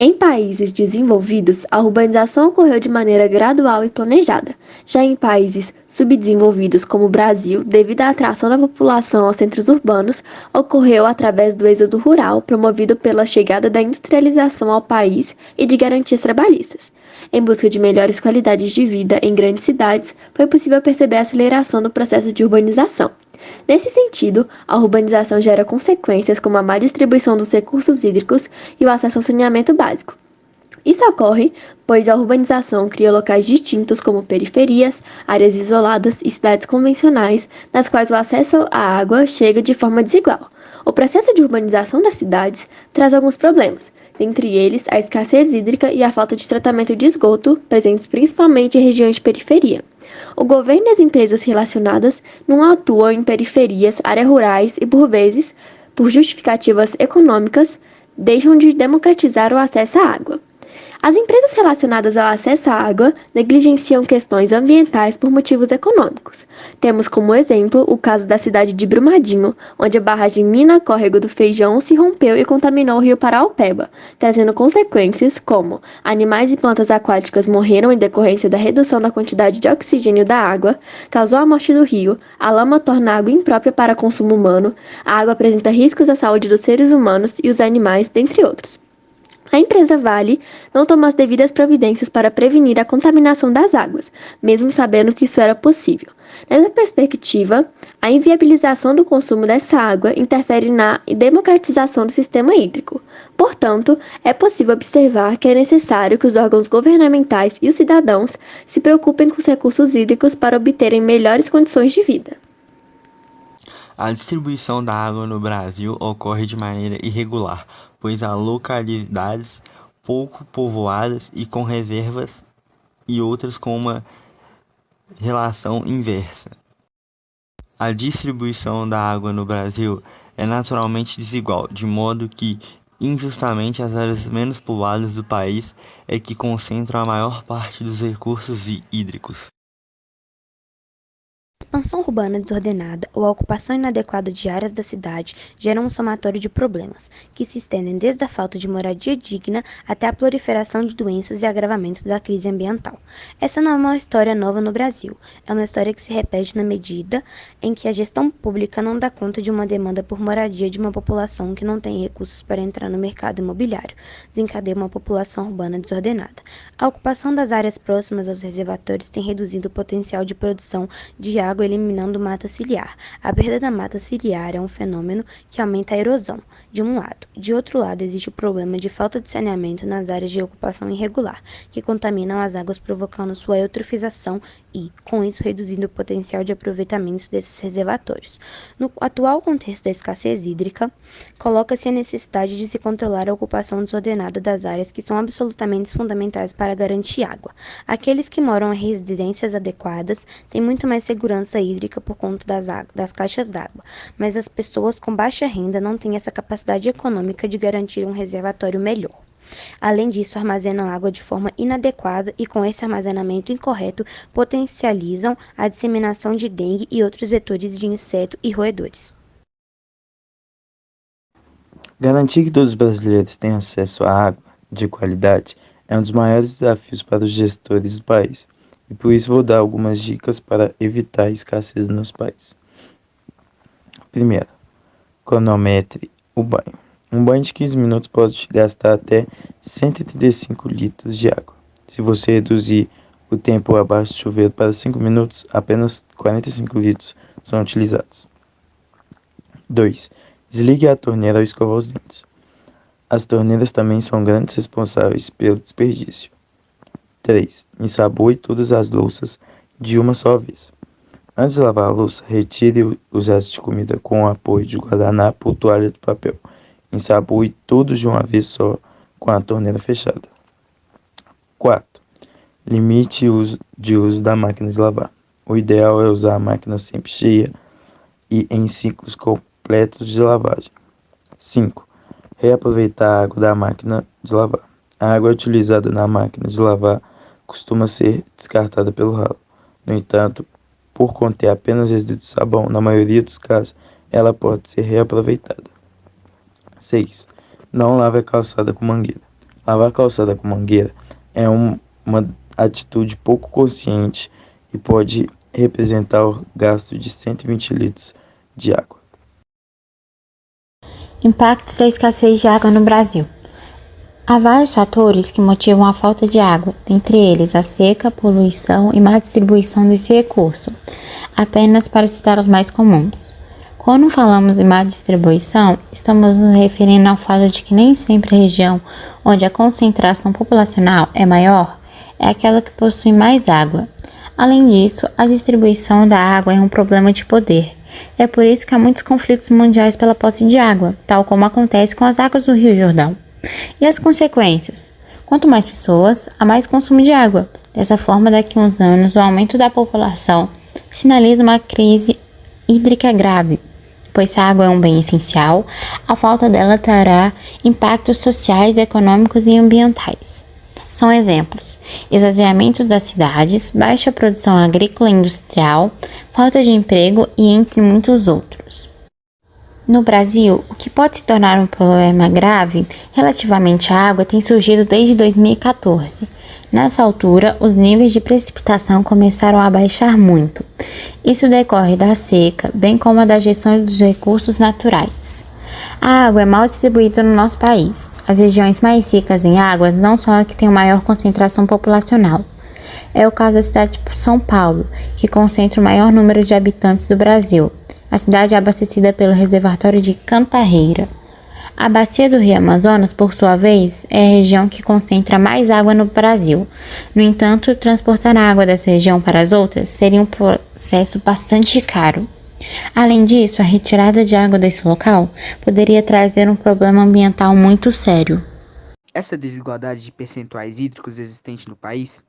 Em países desenvolvidos, a urbanização ocorreu de maneira gradual e planejada. Já em países subdesenvolvidos, como o Brasil, devido à atração da população aos centros urbanos, ocorreu através do êxodo rural, promovido pela chegada da industrialização ao país e de garantias trabalhistas. Em busca de melhores qualidades de vida em grandes cidades, foi possível perceber a aceleração do processo de urbanização. Nesse sentido, a urbanização gera consequências como a má distribuição dos recursos hídricos e o acesso ao saneamento básico. Isso ocorre pois a urbanização cria locais distintos como periferias, áreas isoladas e cidades convencionais, nas quais o acesso à água chega de forma desigual. O processo de urbanização das cidades traz alguns problemas, dentre eles a escassez hídrica e a falta de tratamento de esgoto, presentes principalmente em regiões de periferia. O governo e as empresas relacionadas não atuam em periferias, áreas rurais e, por vezes, por justificativas econômicas, deixam de democratizar o acesso à água. As empresas relacionadas ao acesso à água negligenciam questões ambientais por motivos econômicos. Temos como exemplo o caso da cidade de Brumadinho, onde a barragem Mina-Córrego do Feijão se rompeu e contaminou o rio Paraopeba, trazendo consequências como animais e plantas aquáticas morreram em decorrência da redução da quantidade de oxigênio da água, causou a morte do rio, a lama torna a água imprópria para consumo humano, a água apresenta riscos à saúde dos seres humanos e os animais, dentre outros. A empresa Vale não tomou as devidas providências para prevenir a contaminação das águas, mesmo sabendo que isso era possível. Nessa perspectiva, a inviabilização do consumo dessa água interfere na democratização do sistema hídrico. Portanto, é possível observar que é necessário que os órgãos governamentais e os cidadãos se preocupem com os recursos hídricos para obterem melhores condições de vida. A distribuição da água no Brasil ocorre de maneira irregular, pois há localidades pouco povoadas e com reservas e outras com uma relação inversa. A distribuição da água no Brasil é naturalmente desigual, de modo que, injustamente, as áreas menos povoadas do país é que concentram a maior parte dos recursos hídricos. A expansão urbana desordenada ou a ocupação inadequada de áreas da cidade geram um somatório de problemas, que se estendem desde a falta de moradia digna até a proliferação de doenças e agravamento da crise ambiental. Essa não é uma história nova no Brasil, é uma história que se repete na medida em que a gestão pública não dá conta de uma demanda por moradia de uma população que não tem recursos para entrar no mercado imobiliário, desencadeia uma população urbana desordenada. A ocupação das áreas próximas aos reservatórios tem reduzido o potencial de produção de água, eliminando mata ciliar. A perda da mata ciliar é um fenômeno que aumenta a erosão, de um lado. De outro lado, existe o problema de falta de saneamento nas áreas de ocupação irregular, que contaminam as águas, provocando sua eutrofização e, com isso, reduzindo o potencial de aproveitamento desses reservatórios. No atual contexto da escassez hídrica, coloca-se a necessidade de se controlar a ocupação desordenada das áreas que são absolutamente fundamentais para garantir água. Aqueles que moram em residências adequadas têm muito mais segurança hídrica por conta das caixas d'água, mas as pessoas com baixa renda não têm essa capacidade econômica de garantir um reservatório melhor. Além disso, armazenam água de forma inadequada e, com esse armazenamento incorreto, potencializam a disseminação de dengue e outros vetores de inseto e roedores. Garantir que todos os brasileiros tenham acesso à água de qualidade é um dos maiores desafios para os gestores do país, e por isso vou dar algumas dicas para evitar a escassez no nosso país. Primeiro, cronometre o banho. Um banho de 15 minutos pode gastar até 135 litros de água. Se você reduzir o tempo abaixo do chuveiro para 5 minutos, apenas 45 litros são utilizados. 2. Desligue a torneira ao escovar os dentes. As torneiras também são grandes responsáveis pelo desperdício. 3. Ensaboe todas as louças de uma só vez. Antes de lavar a louça, retire os restos de comida com o apoio de guardanapo ou toalha de papel. Ensaboe todos de uma vez só com a torneira fechada. 4. Limite o uso da máquina de lavar. O ideal é usar a máquina sempre cheia e em ciclos completos de lavagem. 5. Reaproveitar a água da máquina de lavar. A água utilizada na máquina de lavar costuma ser descartada pelo ralo. No entanto, por conter apenas resíduos de sabão, na maioria dos casos, ela pode ser reaproveitada. 6. Não lave a calçada com mangueira. Lavar a calçada com mangueira é uma atitude pouco consciente e pode representar o gasto de 120 litros de água. Impactos da escassez de água no Brasil. Há vários fatores que motivam a falta de água, dentre eles a seca, poluição e má distribuição desse recurso, apenas para citar os mais comuns. Quando falamos em má distribuição, estamos nos referindo ao fato de que nem sempre a região onde a concentração populacional é maior é aquela que possui mais água. Além disso, a distribuição da água é um problema de poder. É por isso que há muitos conflitos mundiais pela posse de água, tal como acontece com as águas do Rio Jordão. E as consequências? Quanto mais pessoas, há mais consumo de água. Dessa forma, daqui a uns anos, o aumento da população sinaliza uma crise hídrica grave, pois se a água é um bem essencial, a falta dela trará impactos sociais, econômicos e ambientais. São exemplos: esvaziamento das cidades, baixa produção agrícola e industrial, falta de emprego e entre muitos outros. No Brasil, o que pode se tornar um problema grave relativamente à água tem surgido desde 2014. Nessa altura, os níveis de precipitação começaram a baixar muito. Isso decorre da seca, bem como da gestão dos recursos naturais. A água é mal distribuída no nosso país. As regiões mais ricas em água não são as que têm maior concentração populacional. É o caso da cidade de São Paulo, que concentra o maior número de habitantes do Brasil. A cidade é abastecida pelo reservatório de Cantareira. A bacia do Rio Amazonas, por sua vez, é a região que concentra mais água no Brasil. No entanto, transportar a água dessa região para as outras seria um processo bastante caro. Além disso, a retirada de água desse local poderia trazer um problema ambiental muito sério. Essa desigualdade de percentuais hídricos existente no país,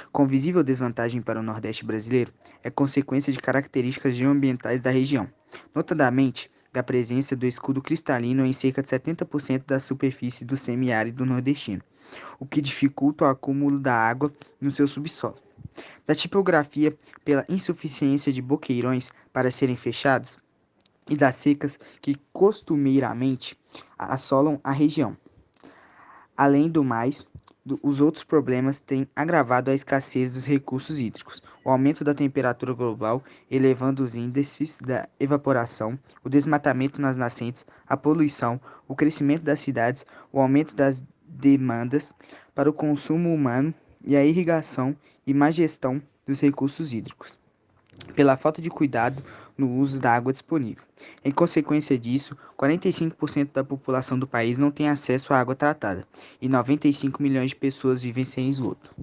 com visível desvantagem para o Nordeste brasileiro, é consequência de características geoambientais da região, notadamente da presença do escudo cristalino em cerca de 70% da superfície do semiárido nordestino, o que dificulta o acúmulo da água no seu subsolo. Da tipografia pela insuficiência de boqueirões para serem fechados e das secas que costumeiramente assolam a região. Além do mais, os outros problemas têm agravado a escassez dos recursos hídricos, o aumento da temperatura global elevando os índices da evaporação, o desmatamento nas nascentes, a poluição, o crescimento das cidades, o aumento das demandas para o consumo humano e a irrigação e má gestão dos recursos hídricos, pela falta de cuidado no uso da água disponível. Em consequência disso, 45% da população do país não tem acesso à água tratada e 95 milhões de pessoas vivem sem esgoto.